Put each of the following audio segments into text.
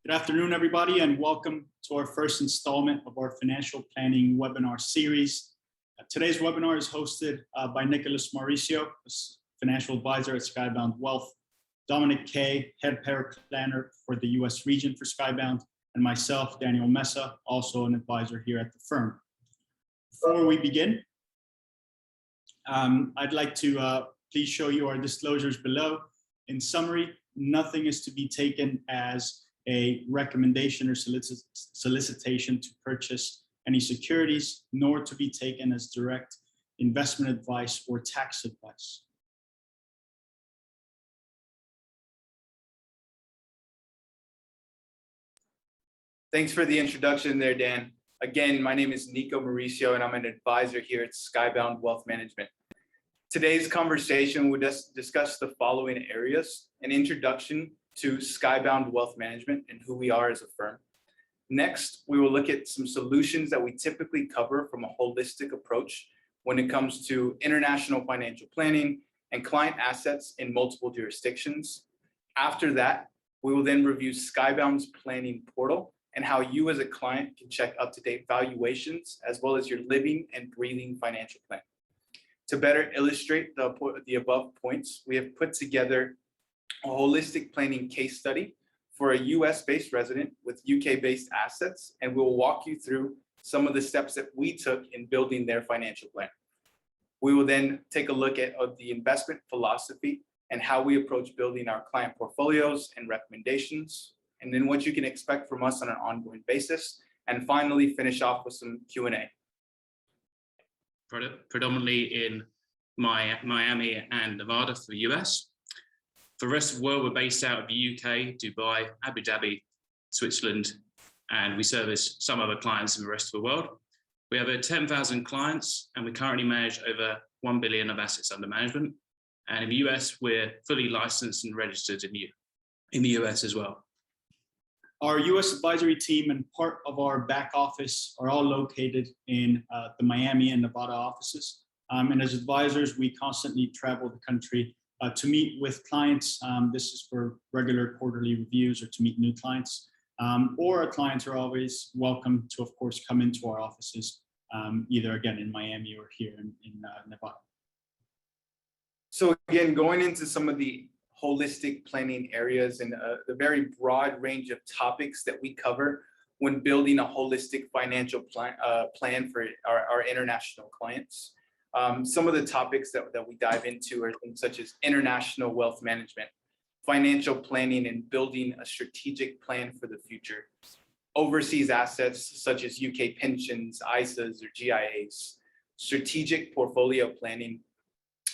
Good afternoon, everybody, and welcome to our first installment of our financial planning webinar series. Today's webinar is hosted by Nicholas Mauricio, financial advisor at Skybound Wealth, Dominic Kay, head paraplanner for the US region for Skybound, and myself, Daniel Mesa, also an advisor here at the firm. Before we begin, I'd like to please show you our disclosures below. In summary, nothing is to be taken as a recommendation or solicitation to purchase any securities, nor to be taken as direct investment advice or tax advice. Thanks for the introduction there, Dan. Again, my name is Nico Mauricio, and I'm an advisor here at Skybound Wealth Management. Today's conversation will discuss the following areas: an introduction to Skybound Wealth Management and who we are as a firm. Next, we will look at some solutions that we typically cover from a holistic approach when it comes to international financial planning and client assets in multiple jurisdictions. After that, we will then review Skybound's planning portal and how you as a client can check up-to-date valuations as well as your living and breathing financial plan. To better illustrate the above points, we have put together a holistic planning case study for a US-based resident with UK-based assets, and we'll walk you through some of the steps that we took in building their financial plan. We will then take a look at the investment philosophy and how we approach building our client portfolios and recommendations, and then what you can expect from us on an ongoing basis, and finally finish off with some Q&A. Predominantly in Miami and Nevada for the US. For the rest of the world, we're based out of the UK, Dubai, Abu Dhabi, Switzerland, and we service some other clients in the rest of the world. We have over 10,000 clients, and we currently manage over 1 billion of assets under management. And in the US, we're fully licensed and registered in the US as well. Our US advisory team and part of our back office are all located in the Miami and Nevada offices. And as advisors, we constantly travel the country to meet with clients. This is for regular quarterly reviews or to meet new clients. Or our clients are always welcome to, of course, come into our offices, either again in Miami or here in Nevada. So again, going into some of the holistic planning areas and the very broad range of topics that we cover when building a holistic financial plan for our international clients. Some of the topics that we dive into are things such as international wealth management, financial planning and building a strategic plan for the future, overseas assets such as UK pensions, ISAs or GIAs, strategic portfolio planning.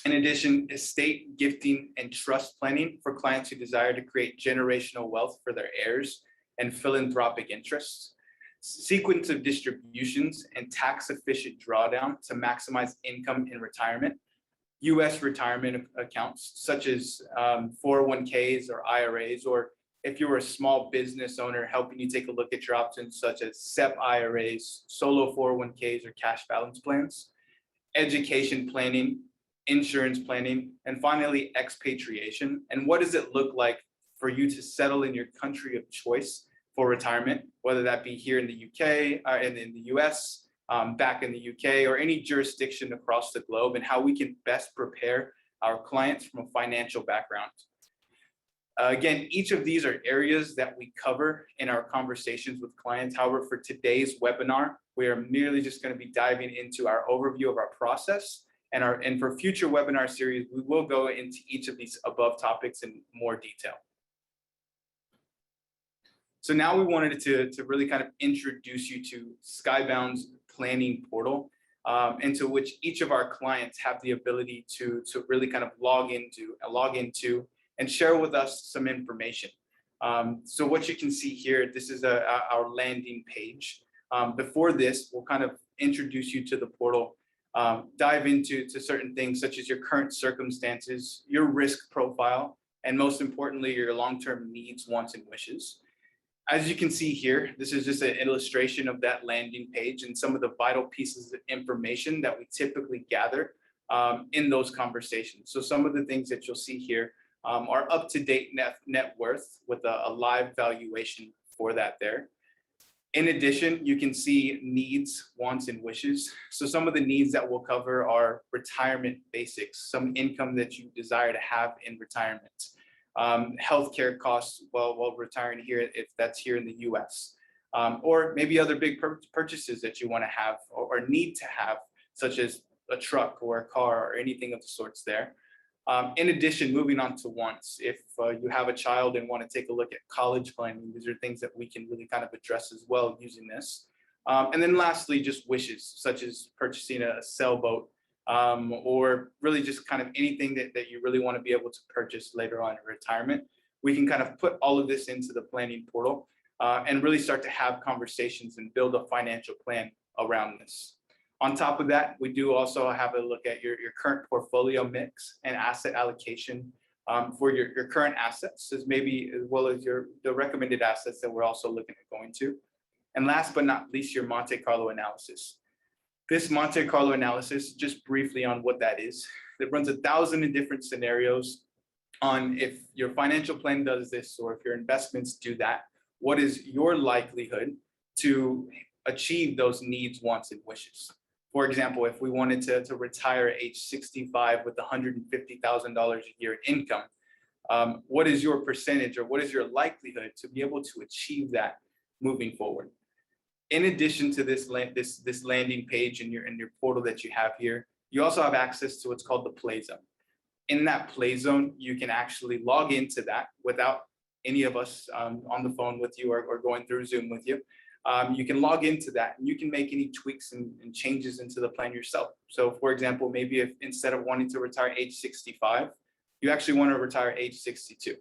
In addition, estate gifting and trust planning for clients who desire to create generational wealth for their heirs and philanthropic interests, sequence of distributions and tax-efficient drawdown to maximize income in retirement, US retirement accounts such as 401ks or IRAs, or if you're a small business owner, helping you take a look at your options such as SEP IRAs, solo 401ks or cash balance plans, education planning, insurance planning, and finally expatriation. And what does it look like for you to settle in your country of choice for retirement, whether that be here in the UK, and in the US, back in the UK, or any jurisdiction across the globe, and how we can best prepare our clients from a financial background. Again, each of these are areas that we cover in our conversations with clients. However, for today's webinar, we are merely just going to be diving into our overview of our process, and for future webinar series, we will go into each of these above topics in more detail. So now we wanted to really kind of introduce you to Skybound's planning portal, into which each of our clients have the ability to really kind of log into and share with us some information. So what you can see here, this is our landing page. Before this, we'll kind of introduce you to the portal, dive into certain things such as your current circumstances, your risk profile, and most importantly, your long-term needs, wants, and wishes. As you can see here, this is just an illustration of that landing page and some of the vital pieces of information that we typically gather in those conversations. So some of the things that you'll see here are up-to-date net worth with a live valuation for that there. In addition, you can see needs, wants, and wishes. So some of the needs that we'll cover are retirement basics, some income that you desire to have in retirement, healthcare costs while retiring here, if that's here in the US, or maybe other big purchases that you want to have or need to have, such as a truck or a car or anything of the sorts there. In addition, moving on to wants, if you have a child and want to take a look at college planning, these are things that we can really kind of address as well using this. And then lastly, just wishes, such as purchasing a sailboat, or really just kind of anything that you really want to be able to purchase later on in retirement. We can kind of put all of this into the planning portal and really start to have conversations and build a financial plan around this. On top of that, we do also have a look at your current portfolio mix and asset allocation for your current assets, as well as the recommended assets that we're also looking at going to. And last but not least, your Monte Carlo analysis. This Monte Carlo analysis, just briefly on what that is, it runs 1,000 different scenarios on if your financial plan does this or if your investments do that, what is your likelihood to achieve those needs, wants, and wishes. For example, if we wanted to retire at age 65 with $150,000 a year in income, what is your percentage or what is your likelihood to be able to achieve that moving forward? In addition to this landing page in your portal that you have here, you also have access to what's called the Play Zone. In that Play Zone, you can actually log into that without any of us on the phone with you or going through Zoom with you. You can log into that and you can make any tweaks and changes into the plan yourself. So for example, maybe if instead of wanting to retire age 65, you actually want to retire age 62.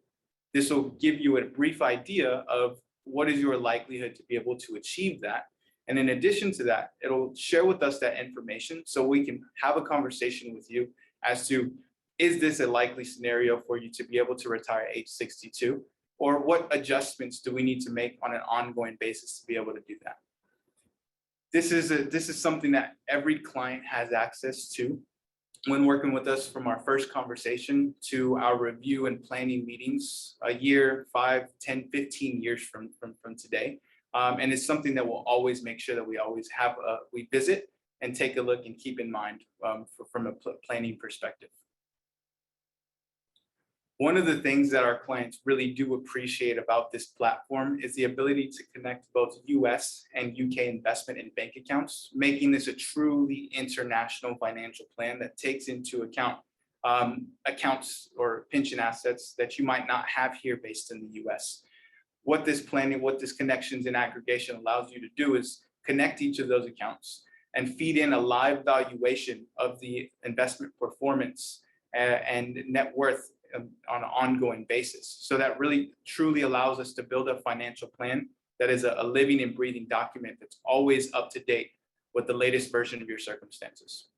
This will give you a brief idea of what is your likelihood to be able to achieve that. And in addition to that, it'll share with us that information so we can have a conversation with you as to, is this a likely scenario for you to be able to retire at age 62? Or what adjustments do we need to make on an ongoing basis to be able to do that? This is something that every client has access to when working with us, from our first conversation to our review and planning meetings a year, 5, 10, 15 years from today. And it's something that we'll always make sure that we always have, we visit and take a look and keep in mind from a planning perspective. One of the things that our clients really do appreciate about this platform is the ability to connect both US and UK investment and bank accounts, making this a truly international financial plan that takes into account accounts or pension assets that you might not have here based in the US. What this planning, what this connections and aggregation allows you to do is connect each of those accounts and feed in a live valuation of the investment performance and net worth on an ongoing basis. So that really truly allows us to build a financial plan that is a living and breathing document that's always up to date with the latest version of your circumstances.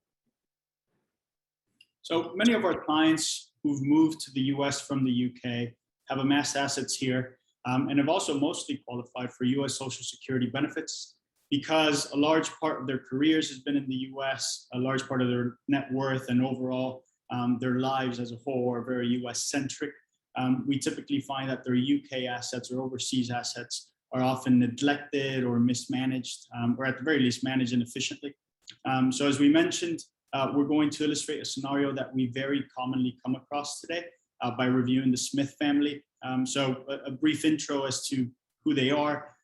So many of our clients who've moved to the US from the UK have amassed assets here and have also mostly qualified for US Social Security benefits because a large part of their careers has been in the US, a large part of their net worth and overall their lives as a whole are very US-centric. We typically find that their UK assets or overseas assets are often neglected or mismanaged, or at the very least managed inefficiently. So as we mentioned, we're going to illustrate a scenario that we very commonly come across today by reviewing the Smith family. So a brief intro as to who they are.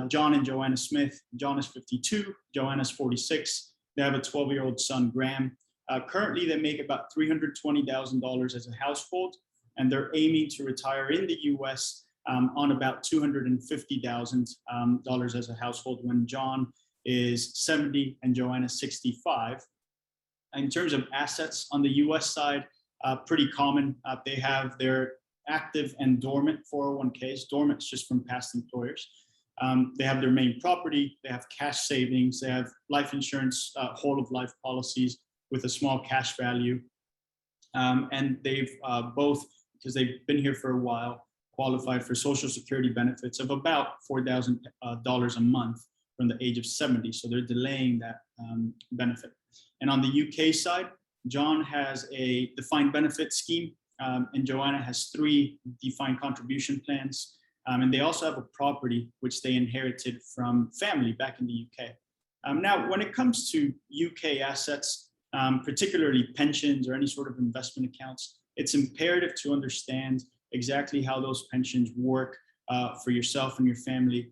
John and Joanna Smith. John is 52, Joanna's 46. They have a 12-year-old son, Graham. Currently, they make about $320,000 as a household, and they're aiming to retire in the US on about $250,000 as a household when John is 70 and Joanna 65. In terms of assets on the US side, pretty common. They have their active and dormant 401ks. Dormant is just from past employers. They have their main property. They have cash savings. They have life insurance, whole of life policies with a small cash value. And they've both, because they've been here for a while, qualified for Social Security benefits of about $4,000 a month from the age of 70. So they're delaying that benefit. And on the UK side, John has a defined benefit scheme and Joanna has 3 defined contribution plans. And they also have a property which they inherited from family back in the UK. Now, when it comes to UK assets, particularly pensions or any sort of investment accounts, it's imperative to understand exactly how those pensions work for yourself and your family,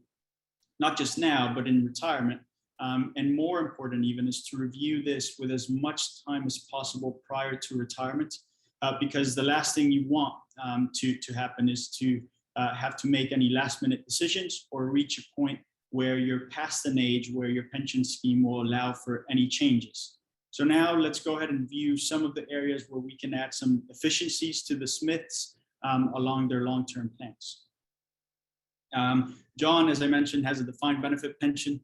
not just now, but in retirement. And more important even is to review this with as much time as possible prior to retirement, because the last thing you want to happen is to have to make any last minute decisions or reach a point where you're past an age where your pension scheme will allow for any changes. So now let's go ahead and view some of the areas where we can add some efficiencies to the Smiths along their long-term plans. John, as I mentioned, has a defined benefit pension,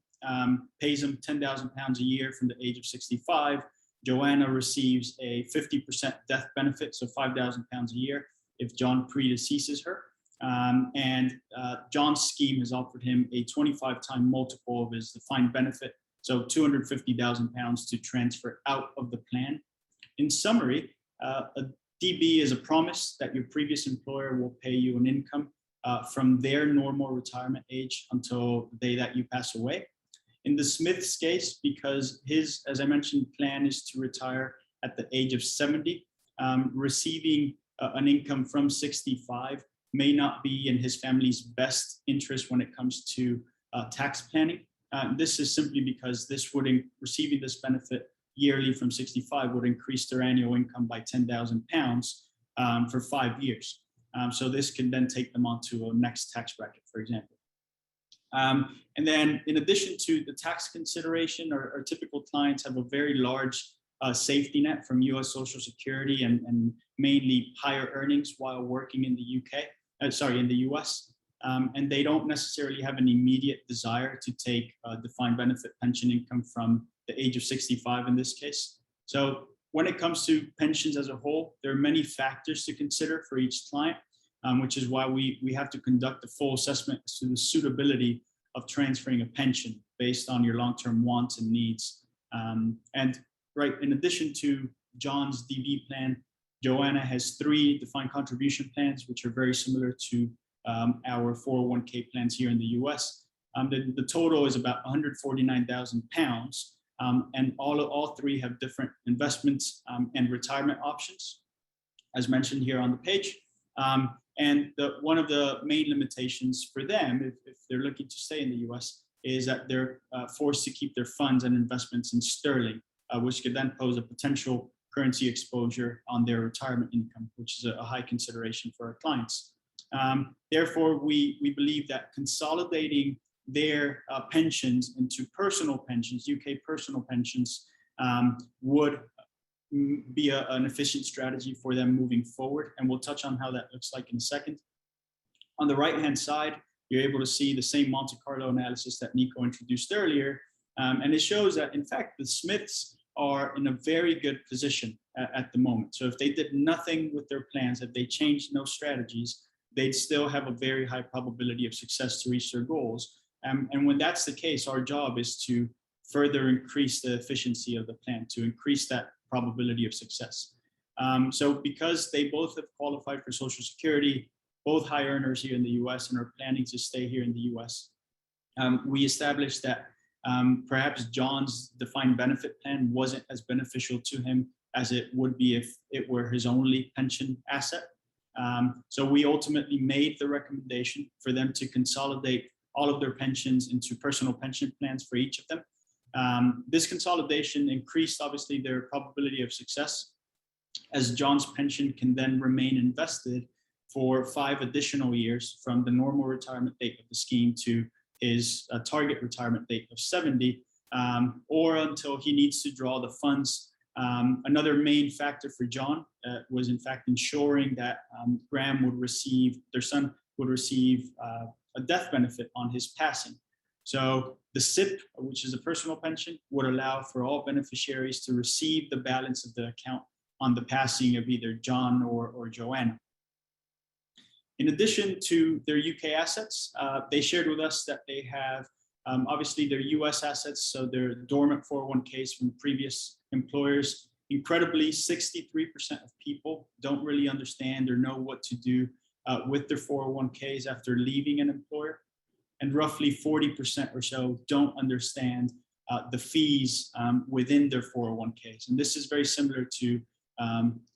pays him £10,000 a year from the age of 65. Joanna receives a 50% death benefit, so £5,000 a year if John predeceases her. John's scheme has offered him a 25-time multiple of his defined benefit, so £250,000 to transfer out of the plan. In summary, a DB is a promise that your previous employer will pay you an income from their normal retirement age until the day that you pass away. In the Smith's case, because his, as I mentioned, plan is to retire at the age of 70, receiving an income from 65 may not be in his family's best interest when it comes to tax planning. This is simply because receiving this benefit yearly from 65 would increase their annual income by £10,000 for 5 years. So this can then take them onto a next tax bracket, for example. And then in addition to the tax consideration, our typical clients have a very large safety net from US Social Security and mainly higher earnings while working in the in the US. And they don't necessarily have an immediate desire to take defined benefit pension income from the age of 65 in this case. So when it comes to pensions as a whole, there are many factors to consider for each client, which is why we have to conduct a full assessment as to the suitability of transferring a pension based on your long-term wants and needs. In addition to John's DB plan, Joanna has 3 defined contribution plans, which are very similar to our 401k plans here in the US. The total is about £149,000, and all 3 have different investments and retirement options, as mentioned here on the page. One of the main limitations for them, if they're looking to stay in the US, is that they're forced to keep their funds and investments in sterling, which could then pose a potential currency exposure on their retirement income, which is a high consideration for our clients. Therefore, we believe that consolidating their pensions into personal pensions, UK personal pensions, would be an efficient strategy for them moving forward. And we'll touch on how that looks like in a second. On the right-hand side, you're able to see the same Monte Carlo analysis that Nico introduced earlier. And it shows that, in fact, the Smiths are in a very good position at the moment. So if they did nothing with their plans, if they changed no strategies, they'd still have a very high probability of success to reach their goals. And when that's the case, our job is to further increase the efficiency of the plan, to increase that probability of success. So because they both have qualified for Social Security, both high earners here in the US and are planning to stay here in the US, we established that perhaps John's defined benefit plan wasn't as beneficial to him as it would be if it were his only pension asset. So we ultimately made the recommendation for them to consolidate all of their pensions into personal pension plans for each of them. This consolidation increased, obviously, their probability of success, as John's pension can then remain invested for 5 additional years from the normal retirement date of the scheme to his target retirement date of 70, or until he needs to draw the funds. Another main factor for John was, in fact, ensuring that Graham would receive, their son would receive a death benefit on his passing. So the SIP, which is a personal pension, would allow for all beneficiaries to receive the balance of the account on the passing of either John or Joanna. In addition to their UK assets, they shared with us that they have obviously their US assets, so their dormant 401ks from previous employers. Incredibly, 63% of people don't really understand or know what to do with their 401ks after leaving an employer. And roughly 40% or so don't understand the fees within their 401ks. And this is very similar to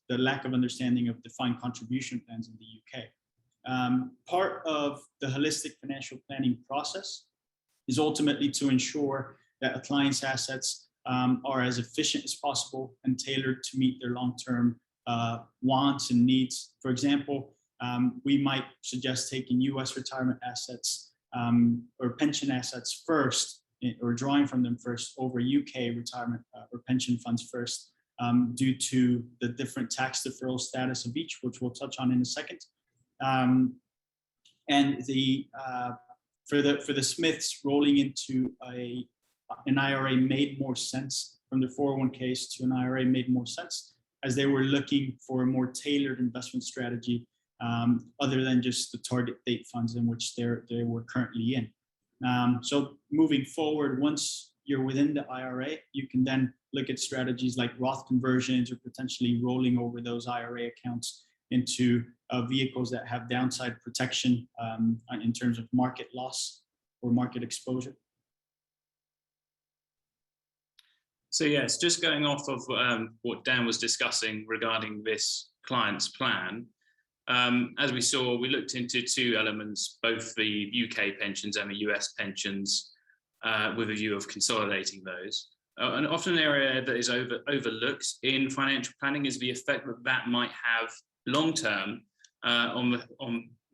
the lack of understanding of defined contribution plans in the UK. Part of the holistic financial planning process is ultimately to ensure that a client's assets are as efficient as possible and tailored to meet their long-term wants and needs. For example, we might suggest taking US retirement assets or pension assets first, or drawing from them first over UK retirement or pension funds first, due to the different tax deferral status of each, which we'll touch on in a second. And for the Smiths, rolling into an IRA made more sense. From the 401ks to an IRA made more sense, as they were looking for a more tailored investment strategy, other than just the target date funds in which they were currently in. So moving forward, once you're within the IRA, you can then look at strategies like Roth conversions, or potentially rolling over those IRA accounts into vehicles that have downside protection in terms of market loss or market exposure. So yes, just going off of what Dan was discussing regarding this client's plan, as we saw, we looked into two elements, both the UK pensions and the US pensions, with a view of consolidating those. And often an area that is overlooked in financial planning is the effect that might have long-term on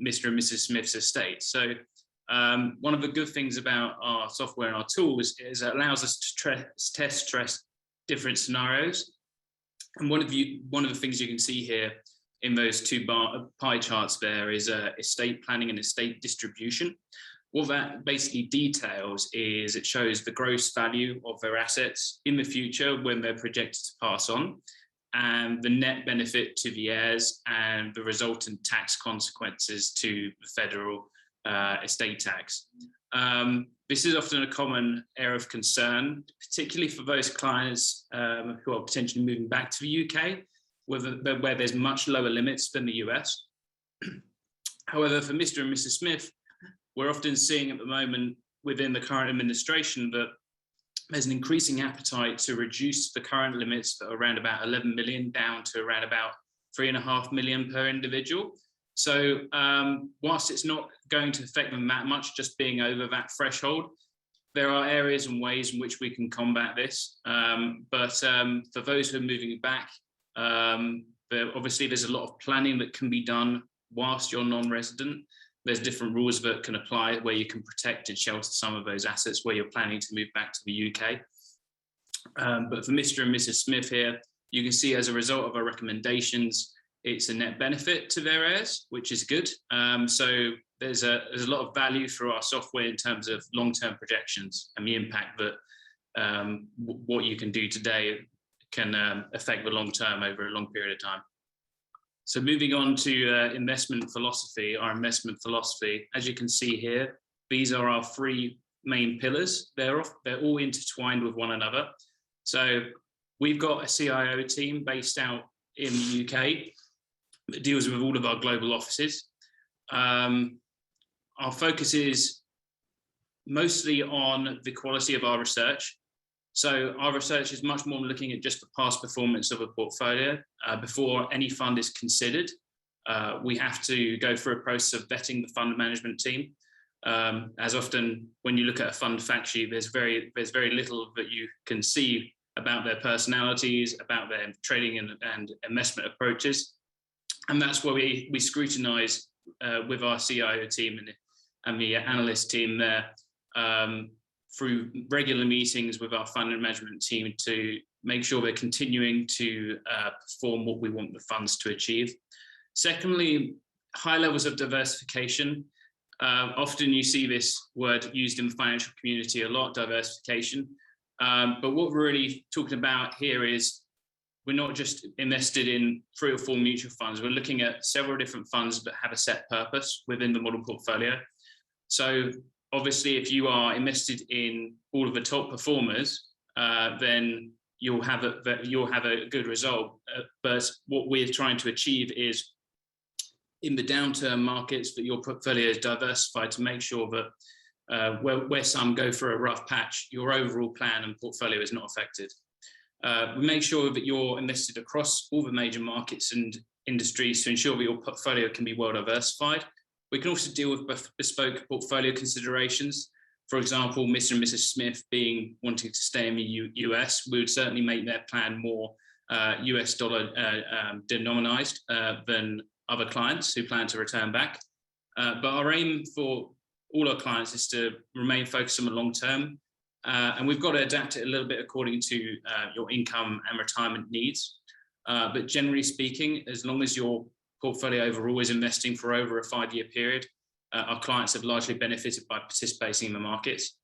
Mr. and Mrs. Smith's estate. So one of the good things about our software and our tools is it allows us to test stress different scenarios. And one of the things you can see here in those two pie charts there is estate planning and estate distribution. What that basically details is it shows the gross value of their assets in the future when they're projected to pass on, and the net benefit to the heirs and the resultant tax consequences to the federal estate tax. This is often a common area of concern, particularly for those clients who are potentially moving back to the UK, where there's much lower limits than the US. However, for Mr. and Mrs. Smith, we're often seeing at the moment within the current administration that there's an increasing appetite to reduce the current limits for around about 11 million down to around about 3.5 million per individual. So whilst it's not going to affect them that much, just being over that threshold, there are areas and ways in which we can combat this. But for those who are moving back, obviously there's a lot of planning that can be done whilst you're non-resident. There's different rules that can apply where you can protect and shelter some of those assets where you're planning to move back to the UK. But for Mr. and Mrs. Smith here, you can see as a result of our recommendations, it's a net benefit to their heirs, which is good. So there's a lot of value through our software in terms of long-term projections and the impact that what you can do today can affect the long term over a long period of time. So moving on to investment philosophy, our investment philosophy, as you can see here, these are our three main pillars. They're all intertwined with one another. So we've got a CIO team based out in the UK that deals with all of our global offices. Our focus is mostly on the quality of our research. So our research is much more looking at just the past performance of a portfolio. Before any fund is considered, we have to go through a process of vetting the fund management team. As often when you look at a fund fact sheet, there's very little that you can see about their personalities, about their trading and investment approaches. And that's where we scrutinize with our CIO team and the analyst team there, through regular meetings with our fund management team to make sure they're continuing to perform what we want the funds to achieve. Secondly, high levels of diversification. Often you see this word used in the financial community a lot, diversification. But what we're really talking about here is we're not just invested in 3 or 4 mutual funds. We're looking at several different funds that have a set purpose within the model portfolio. So obviously, if you are invested in all of the top performers, then you'll have a good result. But what we're trying to achieve is in the downturn markets that your portfolio is diversified to make sure that where some go for a rough patch, your overall plan and portfolio is not affected. We make sure that you're invested across all the major markets and industries to ensure that your portfolio can be well diversified. We can also deal with bespoke portfolio considerations. For example, Mr. and Mrs. Smith wanting to stay in the US, we would certainly make their plan more US dollar denominated than other clients who plan to return back. But our aim for all our clients is to remain focused on the long term. And we've got to adapt it a little bit according to your income and retirement needs. But generally speaking, as long as your portfolio overall is investing for over a 5-year period, our clients have largely benefited by participating in the markets.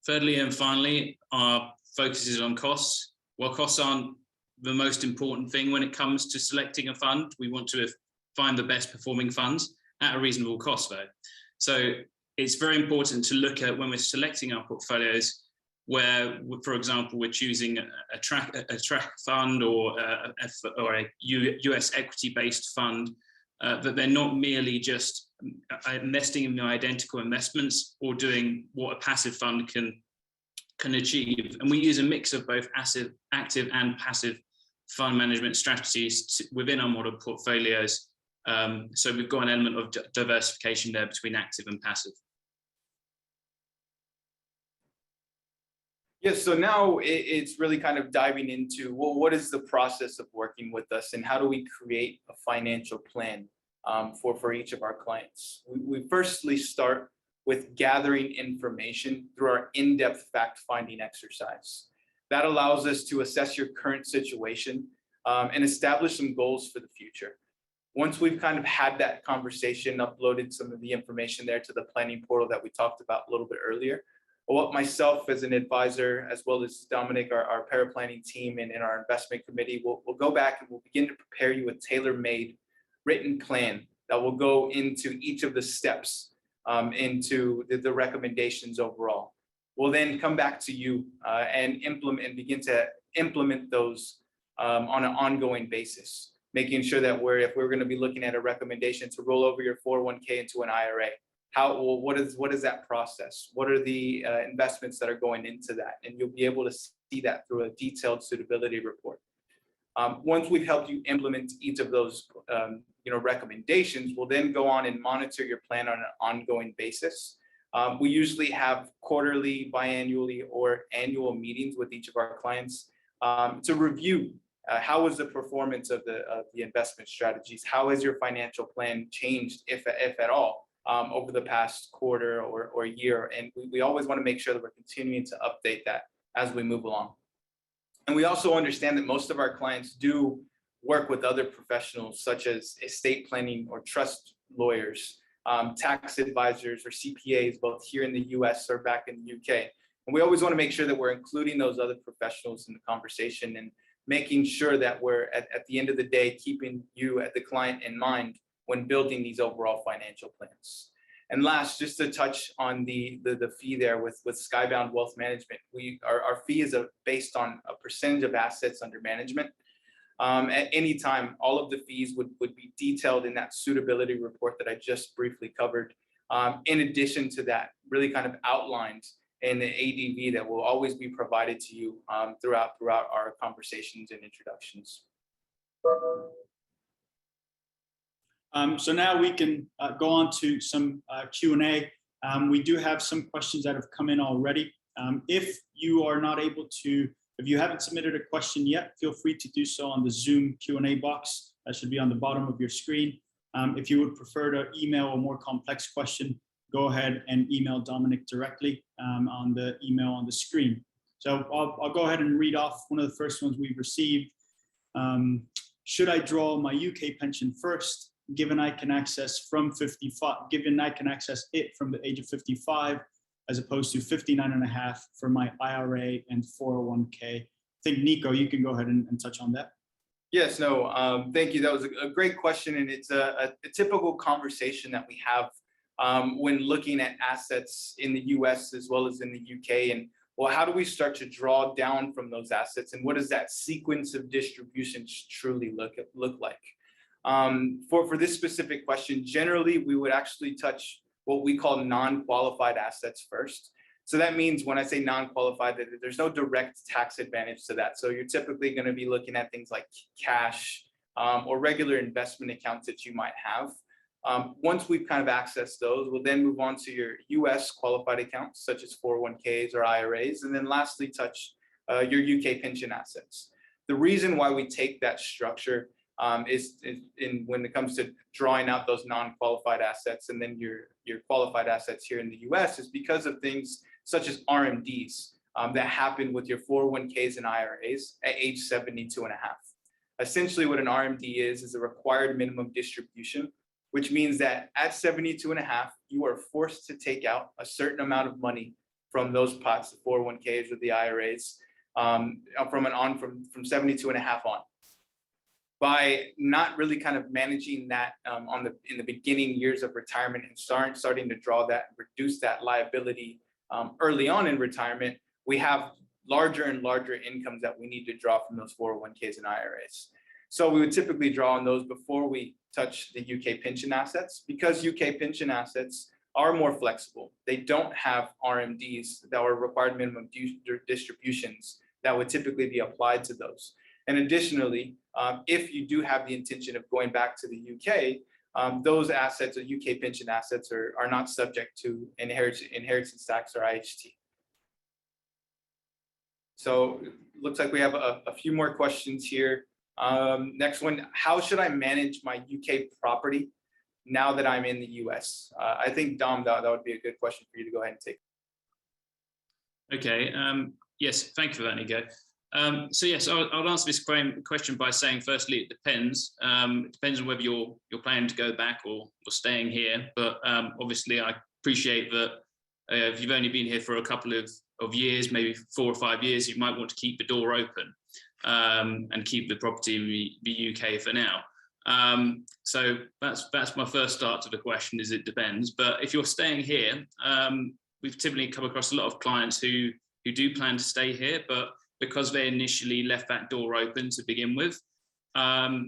Thirdly and finally, our focus is on costs. While costs aren't the most important thing when it comes to selecting a fund, we want to find the best performing funds at a reasonable cost though. So it's very important to look at when we're selecting our portfolios where, for example, we're choosing a track fund or a US equity-based fund, that they're not merely just investing in the identical investments or doing what a passive fund can achieve. And we use a mix of both active and passive fund management strategies within our model portfolios. So we've got an element of diversification there between active and passive. Yes, so now it's really kind of diving into, well, what is the process of working with us and how do we create a financial plan for each of our clients? We firstly start with gathering information through our in-depth fact-finding exercise. That allows us to assess your current situation and establish some goals for the future. Once we've kind of had that conversation, uploaded some of the information there to the planning portal that we talked about a little bit earlier, what myself as an advisor, as well as Dominic, our paraplanning team and in our investment committee, we'll go back and we'll begin to prepare you a tailor-made written plan that will go into each of the steps, into the recommendations overall. We'll then come back to you and begin to implement those on an ongoing basis, making sure that if we're going to be looking at a recommendation to roll over your 401k into an IRA, what is that process? What are the investments that are going into that? And you'll be able to see that through a detailed suitability report. Once we've helped you implement each of those recommendations, we'll then go on and monitor your plan on an ongoing basis. We usually have quarterly, biannually, or annual meetings with each of our clients to review how was the performance of the investment strategies? How has your financial plan changed, if at all, over the past quarter or year? And we always want to make sure that we're continuing to update that as we move along. And we also understand that most of our clients do work with other professionals, such as estate planning or trust lawyers, tax advisors or CPAs, both here in the US or back in the UK. And we always want to make sure that we're including those other professionals in the conversation and making sure that we're at the end of the day, keeping you, the client, in mind when building these overall financial plans. And last, just to touch on the fee there with Skybound Wealth Management, our fee is based on a percentage of assets under management. At any time, all of the fees would be detailed in that suitability report that I just briefly covered. In addition to that, really kind of outlined in the ADV that will always be provided to you throughout our conversations and introductions. So now we can go on to some Q&A. We do have some questions that have come in already. If you haven't submitted a question yet, feel free to do so on the Zoom Q&A box. That should be on the bottom of your screen. If you would prefer to email a more complex question, go ahead and email Dominic directly on the email on the screen. So I'll go ahead and read off one of the first ones we've received. Should I draw my UK pension first, given I can access it from the age of 55, as opposed to 59.5 for my IRA and 401k? I think, Nico, you can go ahead and touch on that. Yes, no, thank you. That was a great question. And it's a typical conversation that we have when looking at assets in the US as well as in the UK. And well, how do we start to draw down from those assets? And what does that sequence of distributions truly look like? For this specific question, generally, we would actually touch what we call non-qualified assets first. So that means when I say non-qualified, that there's no direct tax advantage to that. So you're typically going to be looking at things like cash or regular investment accounts that you might have. Once we've kind of accessed those, we'll then move on to your US qualified accounts, such as 401ks or IRAs, and then lastly touch your UK pension assets. The reason why we take that structure is when it comes to drawing out those non-qualified assets and then your qualified assets here in the US is because of things such as RMDs that happen with your 401ks and IRAs at age 72 and a half. Essentially what an RMD is a required minimum distribution, which means that at 72 and a half, you are forced to take out a certain amount of money from those pots, the 401ks or the IRAs, from 72 and a half on. By not really kind of managing that in the beginning years of retirement and starting to draw that and reduce that liability early on in retirement, we have larger and larger incomes that we need to draw from those 401ks and IRAs. So we would typically draw on those before we touch the UK pension assets, because UK pension assets are more flexible. They don't have RMDs that are required minimum distributions that would typically be applied to those. And additionally, if you do have the intention of going back to the UK, those assets or UK pension assets are not subject to inheritance tax or IHT. So it looks like we have a few more questions here. Next one, how should I manage my UK property now that I'm in the US? I think, Dom, that would be a good question for you to go ahead and take. Okay, yes, thank you for that, Nico. So yes, I'll answer this question by saying, firstly, it depends. It depends on whether you're planning to go back or staying here. But obviously, I appreciate that if you've only been here for a couple of years, maybe 4 or 5 years, you might want to keep the door open and keep the property in the UK for now. So that's my first start to the question, is it depends. But if you're staying here, we've typically come across a lot of clients who do plan to stay here, but because they initially left that door open to begin with,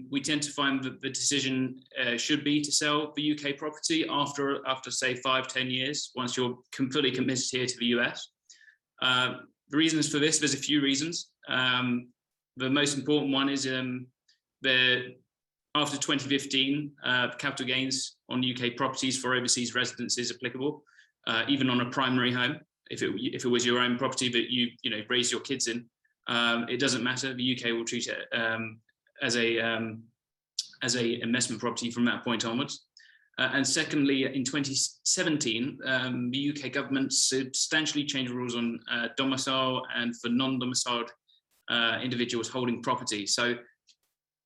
we tend to find that the decision should be to sell the UK property after say 5-10 years, once you're fully committed here to the US. The reasons for this, there's a few reasons. The most important one is after 2015, capital gains on UK properties for overseas residents is applicable, even on a primary home. If it was your own property that you raised your kids in, it doesn't matter. The UK will treat it as a investment property from that point onwards. And secondly, in 2017, the UK government substantially changed rules on domicile and for non-domiciled individuals holding property. So,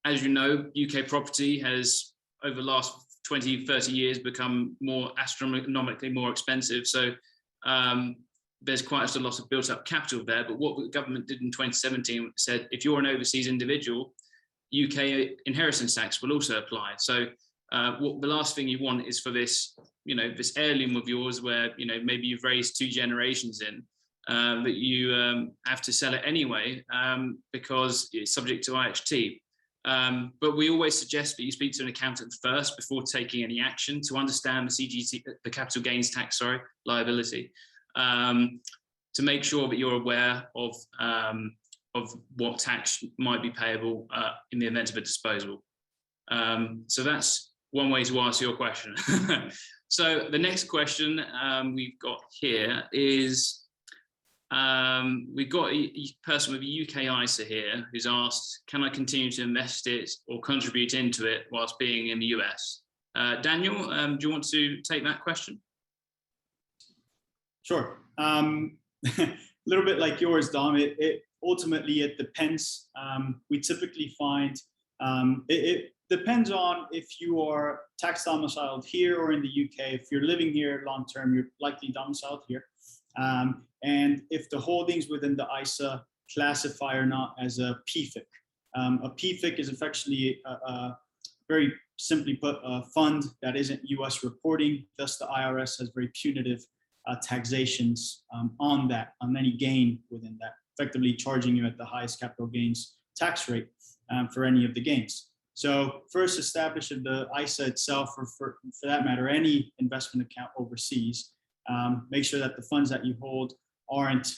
as you know, UK property has, over the last 20-30 years, become more astronomically more expensive. So there's quite a lot of built up capital there. But what the government did in 2017 said, if you're an overseas individual, UK inheritance tax will also apply. So what the last thing you want is for this, this heirloom of yours where, maybe you've raised 2 generations in, that you have to sell it anyway because it's subject to IHT. But we always suggest that you speak to an accountant first before taking any action to understand the CGT, the capital gains tax, liability, to make sure that you're aware of what tax might be payable in the event of a disposal. So that's one way to answer your question. So the next question we've got here is, we've got a person with a UK ISA here who's asked, can I continue to invest it or contribute into it whilst being in the US? Daniel, do you want to take that question? Sure. A little bit like yours, Dom. Ultimately, it depends. We typically find it depends on if you are tax domiciled here or in the UK. If you're living here long term, you're likely domiciled here. And if the holdings within the ISA classify or not as a PFIC. A PFIC is effectively very simply put, a fund that isn't US reporting. Thus, the IRS has very punitive taxations on any gain within that, effectively charging you at the highest capital gains tax rate for any of the gains. So first establish the ISA itself, or for that matter, any investment account overseas. Make sure that the funds that you hold aren't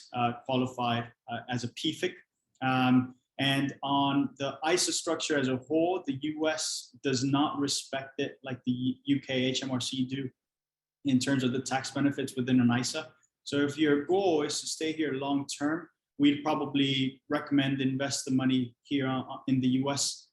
qualified as a PFIC. And on the ISA structure as a whole, the US does not respect it like the UK HMRC do in terms of the tax benefits within an ISA. So if your goal is to stay here long term, we'd probably recommend invest the money here in the US.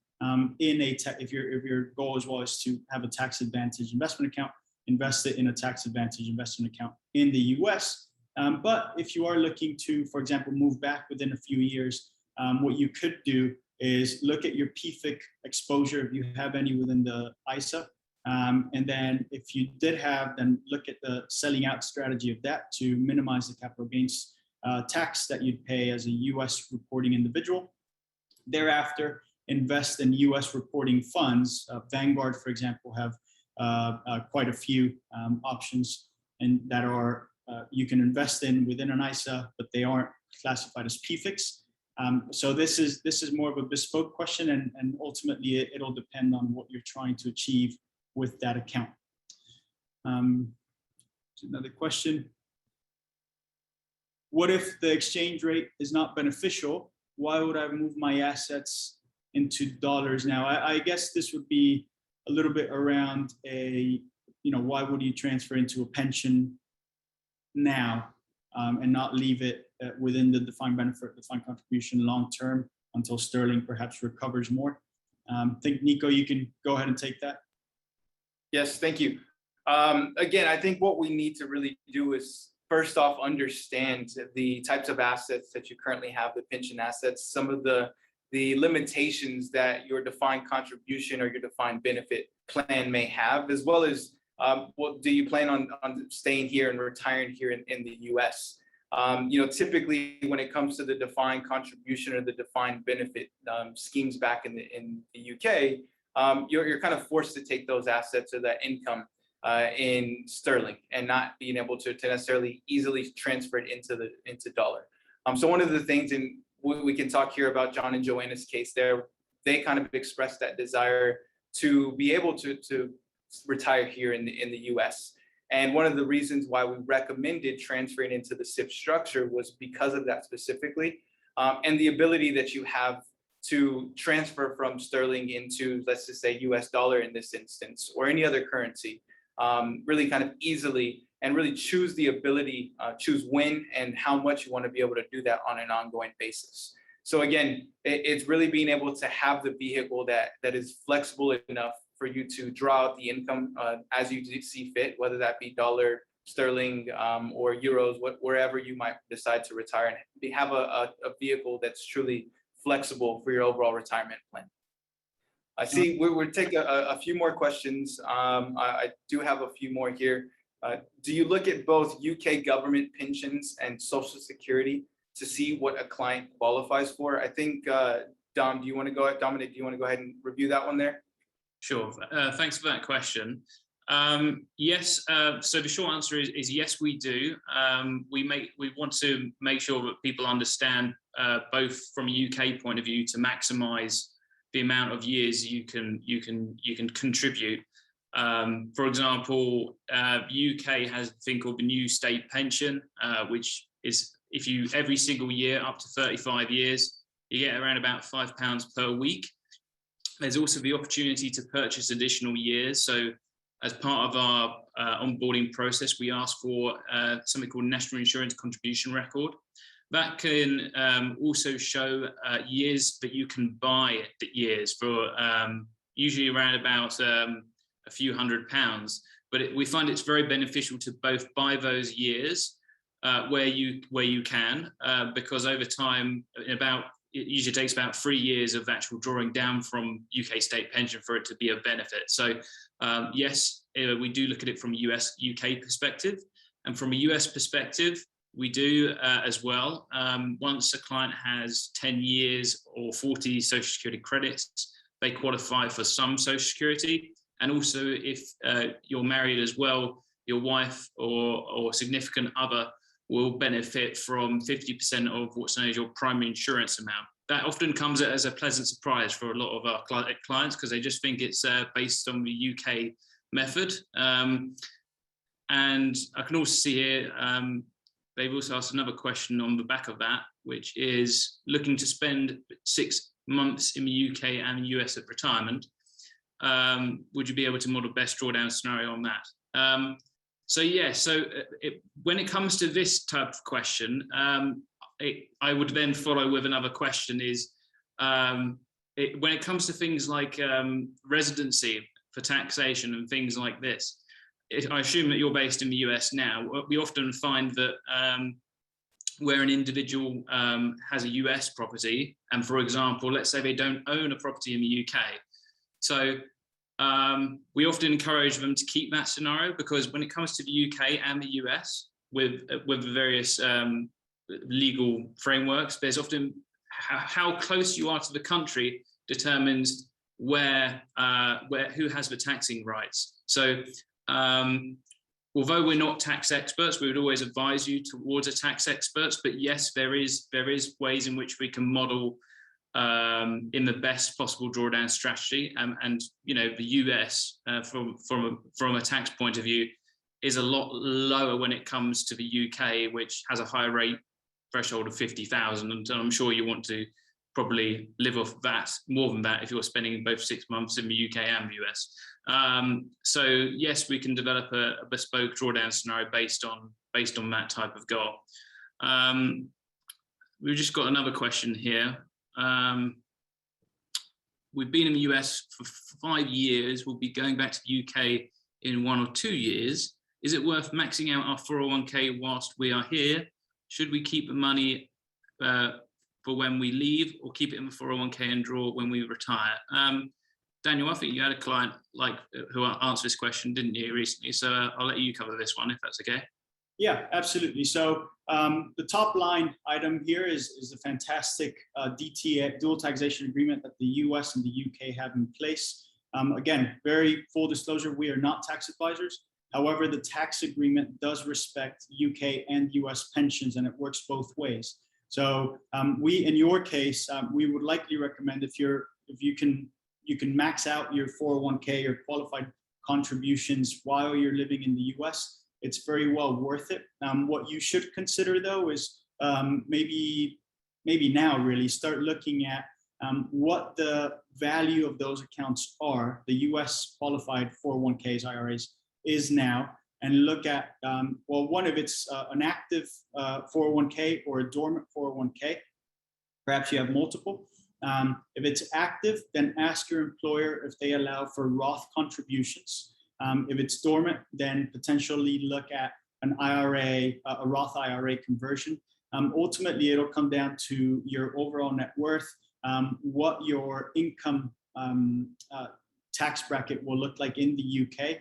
If your goal as well is to have a tax advantage investment account, invest it in a tax advantage investment account in the US. But if you are looking to, for example, move back within a few years, what you could do is look at your PFIC exposure if you have any within the ISA. And then if you did have, then look at the selling out strategy of that to minimize the capital gains tax that you'd pay as a US reporting individual. Thereafter, invest in US reporting funds. Vanguard, for example, have quite a few options and that are you can invest in within an ISA, but they aren't classified as PFICs. So this is more of a bespoke question, and ultimately it'll depend on what you're trying to achieve with that account. Another question. What if the exchange rate is not beneficial? Why would I move my assets into dollars now? I guess this would be a little bit around why would you transfer into a pension now and not leave it within the defined benefit, defined contribution long term until sterling perhaps recovers more? I think, Nico, you can go ahead and take that. Yes, thank you. Again, I think what we need to really do is first off understand the types of assets that you currently have, the pension assets, some of the limitations that your defined contribution or your defined benefit plan may have, as well as what do you plan on staying here and retiring here in the US? Typically when it comes to the defined contribution or the defined benefit schemes back in the UK, you're kind of forced to take those assets or that income in sterling and not being able to necessarily easily transfer it into dollar. So one of the things, and we can talk here about John and Joanna's case there, they kind of expressed that desire to be able to retire here in the US. And one of the reasons why we recommended transferring into the SIP structure was because of that specifically, and the ability that you have to transfer from sterling into, let's just say, US dollar in this instance, or any other currency, really kind of easily, and really choose the ability, choose when and how much you want to be able to do that on an ongoing basis. So again, it's really being able to have the vehicle that is flexible enough for you to draw out the income as you see fit, whether that be dollar, sterling, or euros, wherever you might decide to retire, and have a vehicle that's truly flexible for your overall retirement plan. I see we'll take a few more questions. I do have a few more here. Do you look at both UK government pensions and Social Security to see what a client qualifies for? I think, Dominic, do you want to go ahead and review that one there? Sure. Thanks for that question. Yes. So the short answer is yes, we do. We want to make sure that people understand, both from a UK point of view, to maximise the amount of years you can contribute. For example, UK has a thing called the New State Pension, which is if you every single year up to 35 years, you get around about £5 per week. There's also the opportunity to purchase additional years. So as part of our onboarding process, we ask for something called National Insurance Contribution Record. That can also show years that you can buy the years for, usually around about a few £100s. But we find it's very beneficial to both buy those years where you can, because over time, it usually takes about 3 years of actual drawing down from UK state pension for it to be of benefit. So yes, we do look at it from a UK perspective. And from a US perspective, we do as well. Once a client has 10 years or 40 Social Security credits, they qualify for some Social Security. And also if you're married as well, your wife or significant other will benefit from 50% of what's known as your primary insurance amount. that often comes as a pleasant surprise for a lot of our clients because they just think it's based on the UK method. And I can also see here, they've also asked another question on the back of that, which is looking to spend 6 months in the UK and US at retirement. Would you be able to model best drawdown scenario on that? When it comes to this type of question, I would then follow with another question is, when it comes to things like residency for taxation and things like this, I assume that you're based in the US now. We often find that where an individual has a US property, and for example, let's say they don't own a property in the UK. So we often encourage them to keep that scenario, because when it comes to the UK and the US with the various legal frameworks, there's often how close you are to the country determines where who has the taxing rights. So although we're not tax experts, we would always advise you towards a tax experts. But yes, there is ways in which we can model in the best possible drawdown strategy. And you know, the US from a tax point of view is a lot lower when it comes to the UK, which has a higher rate threshold of 50,000, and I'm sure you want to probably live off that more than that if you're spending both 6 months in the UK and the US. So yes, we can develop a bespoke drawdown scenario based on that type of goal. We've just got another question here. We've been in the US for 5 years. We'll be going back to the UK in 1 or 2 years. Is it worth maxing out our 401k whilst we are here? Should we keep the money for when we leave, or keep it in the 401k and draw when we retire? Daniel, I think you had a client who answered this question, didn't you, recently? So I'll let you cover this one if that's okay. Yeah, absolutely. So the top line item here is a fantastic DTA, dual taxation agreement that the US and the UK have in place. Again, very full disclosure, we are not tax advisors. However, the tax agreement does respect UK and US pensions, and it works both ways. So in your case, we would likely recommend if you can max out your 401k or qualified contributions while you're living in the US, it's very well worth it. What you should consider though is maybe now really start looking at what the value of those accounts are, the US qualified 401ks, IRAs, is now, and look at, well, one, if it's an active 401k or a dormant 401k, perhaps you have multiple. If it's active, then ask your employer if they allow for Roth contributions. If it's dormant, then potentially look at an IRA, a Roth IRA conversion. Ultimately, it'll come down to your overall net worth, what your income tax bracket will look like in the UK.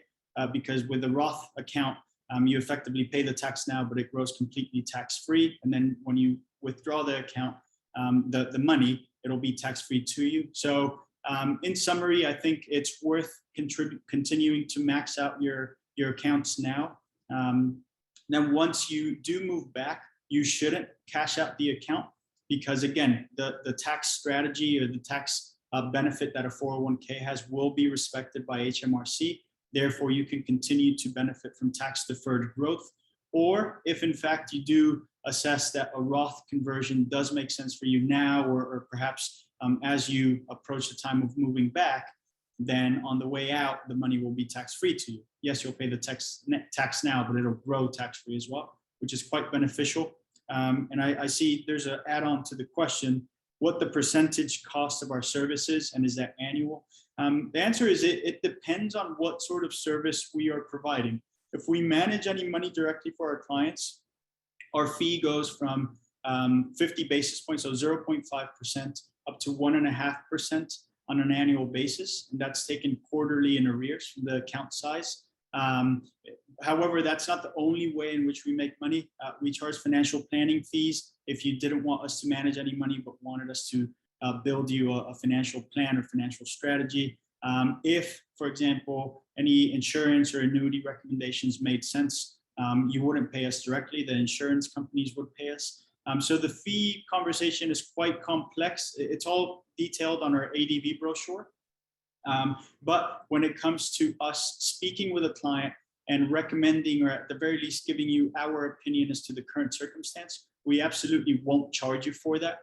Because with the Roth account, you effectively pay the tax now, but it grows completely tax-free. And then when you withdraw the account, the money, it'll be tax-free to you. So in summary, I think it's worth continuing to max out your accounts now. Then once you do move back, you shouldn't cash out the account, because again, the tax strategy or the tax benefit that a 401k has will be respected by HMRC. Therefore, you can continue to benefit from tax deferred growth. Or if in fact you do assess that a Roth conversion does make sense for you now, or perhaps as you approach the time of moving back, then on the way out, the money will be tax-free to you. Yes, you'll pay the net tax now, but it'll grow tax-free as well, which is quite beneficial. And I see there's an add-on to the question, what the percentage cost of our services, and is that annual? The answer is it depends on what sort of service we are providing. If we manage any money directly for our clients, our fee goes from 50 basis points, so 0.5%, up to 1.5% on an annual basis. And that's taken quarterly in arrears from the account size. However, that's not the only way in which we make money. We charge financial planning fees if you didn't want us to manage any money, but wanted us to build you a financial plan or financial strategy. If, for example, any insurance or annuity recommendations made sense, you wouldn't pay us directly, the insurance companies would pay us. So the fee conversation is quite complex. It's all detailed on our ADV brochure. But when it comes to us speaking with a client and recommending, or at the very least giving you our opinion as to the current circumstance, we absolutely won't charge you for that.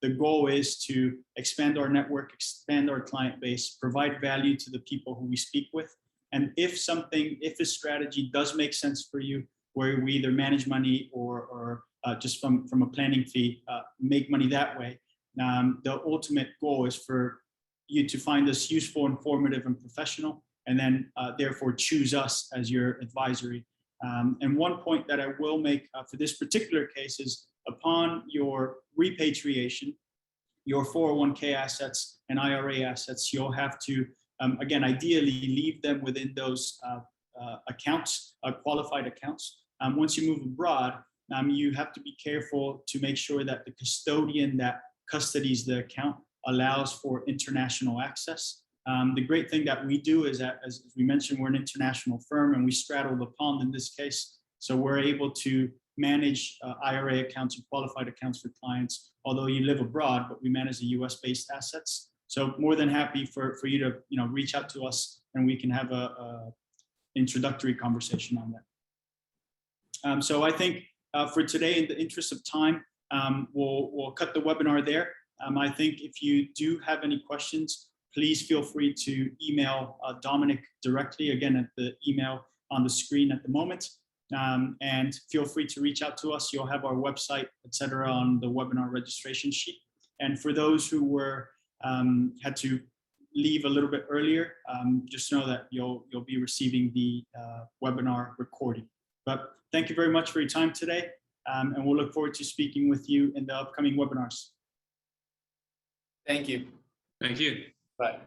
The goal is to expand our network, expand our client base, provide value to the people who we speak with. And if a strategy does make sense for you, where we either manage money or just from a planning fee, make money that way, the ultimate goal is for you to find us useful, informative, and professional, and then therefore choose us as your advisory. And one point that I will make for this particular case is, upon your repatriation, your 401k assets and IRA assets, you'll have to, again, ideally leave them within those accounts, qualified accounts. Once you move abroad, you have to be careful to make sure that the custodian that custodies the account allows for international access. The great thing that we do is that, as we mentioned, we're an international firm and we straddle the pond in this case. So we're able to manage IRA accounts and qualified accounts for clients, although you live abroad, but we manage the US-based assets. So more than happy for you to reach out to us, and we can have a introductory conversation on that. So I think for today, in the interest of time, we'll cut the webinar there. I think if you do have any questions, please feel free to email Dominic directly, again, at the email on the screen at the moment. And feel free to reach out to us. You'll have our website, etc., on the webinar registration sheet. And for those who had to leave a little bit earlier, just know that you'll be receiving the webinar recording. But thank you very much for your time today, and we'll look forward to speaking with you in the upcoming webinars. Thank you. Thank you. Bye.